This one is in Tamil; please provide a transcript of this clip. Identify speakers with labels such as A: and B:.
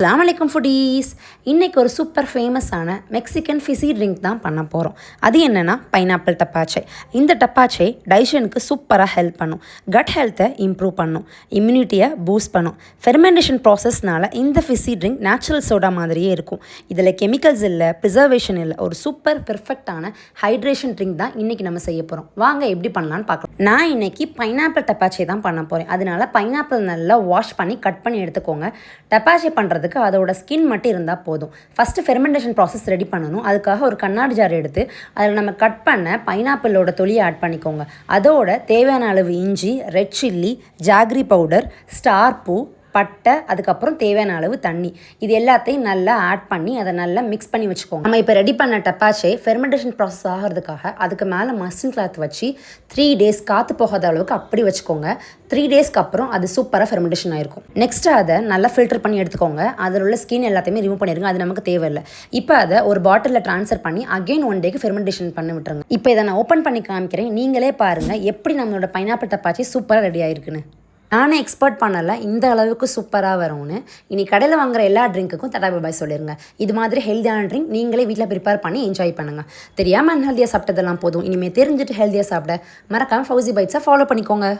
A: அஸ்ஸலாமு அலைக்கும் ஃபுடீஸ். இன்றைக்கி ஒரு சூப்பர் ஃபேமஸான மெக்சிகன் ஃபிஸி ட்ரிங்க் தான் பண்ண போகிறோம். அது என்னென்னா பைனாப்பிள் டப்பாச்சை. இந்த டப்பாச்சை டைஜஷனுக்கு சூப்பராக ஹெல்ப் பண்ணும், கட் ஹெல்த்தை இம்ப்ரூவ் பண்ணும், இம்யூனிட்டியை பூஸ்ட் பண்ணும். ஃபெர்மெண்டேஷன் ப்ராசஸ்னால இந்த ஃபிஸி ட்ரிங்க் நேச்சுரல் சோடா மாதிரியே இருக்கும். இதில் கெமிக்கல்ஸ் இல்லை, ப்ரிசர்வேஷன் இல்லை, ஒரு சூப்பர் பெர்ஃபெக்டான ஹைட்ரேஷன் ட்ரிங்க் தான் இன்றைக்கி நம்ம செய்ய போகிறோம். வாங்க எப்படி பண்ணலான்னு பார்க்கலாம். நான் இன்றைக்கி பைனாப்பிள் டப்பாச்சை தான் பண்ண போகிறேன். அதனால பைனாப்பிள் நல்லா வாஷ் பண்ணி கட் பண்ணி எடுத்துக்கோங்க. டப்பாச்சை பண்ணுறதுக்கு அதோட ஸ்கின் மட்டும் இருந்தால் போதும். ஃபஸ்ட்டு ஃபெர்மெண்டேஷன் ப்ராசஸ் ரெடி பண்ணணும். அதுக்காக ஒரு கண்ணாடி ஜார் எடுத்து அதில் நம்ம கட் பண்ண பைனாப்பிளோட தொலியை ஆட் பண்ணிக்கோங்க. அதோட தேவையான அளவு இஞ்சி, red chilli, jaggery powder, star பூ, பட்டை, அதுக்கப்புறம் தேவையான அளவு தண்ணி, இது எல்லாத்தையும் நல்லா ஆட் பண்ணி அதை நல்லா மிக்ஸ் பண்ணி வச்சுக்கோங்க. நம்ம இப்போ ரெடி பண்ண டப்பாச்சை ஃபெர்மெண்டேஷன் ப்ராசஸ் ஆகிறதுக்காக அதுக்கு மேலே மஸ்லின் கிளாத் வச்சு 3 days காற்று போகாத அளவுக்கு அப்படி வச்சுக்கோங்க. 3 daysக்கு அப்புறம் அது சூப்பராக ஃபெர்மெண்டேஷன் ஆகிருக்கும். நெக்ஸ்ட்டு அதை நல்லா ஃபில்டர் பண்ணி எடுத்துக்கோங்க. அதில் உள்ள ஸ்கின் எல்லாத்தையுமே ரிமூவ் பண்ணிடுங்க, அது நமக்கு தேவையில்லை. இப்போ அதை ஒரு பாட்டிலில் ட்ரான்ஸ்ஃபர் பண்ணி அகெயின் 1 dayக்கு ஃபெர்மெண்டேஷன் பண்ணி விட்டுருங்க. இப்போ இதை நான் ஓப்பன் பண்ணி காமிக்கிறேன், நீங்களே பாருங்கள் எப்படி நம்மளோட பைனாப்பிள் டப்பாச்சி சூப்பராக ரெடி ஆகிருக்குன்னு. நானே எக்ஸ்பர்ட் பண்ணலை இந்த அளவுக்கு சூப்பராக வரும்னு. இனி கடையில் வாங்குற எல்லா ட்ரிங்க்குக்கும் தடா பாய் சொல்லிடுங்க. இது மாதிரி ஹெல்த்தியான ட்ரிங்க் நீங்களே வீட்டில் ப்ரிப்பேர் பண்ணி என்ஜாய் பண்ணுங்கள். தெரியாமல் அன்ஹெல்தியாக சாப்பிட்டதெல்லாம் போதும், இனிமேல் தெரிஞ்சுட்டு ஹெல்த்தியாக சாப்பிட மறக்காமல் ஃபௌசி பைட்ஸை ஃபாலோ பண்ணிக்கோங்க.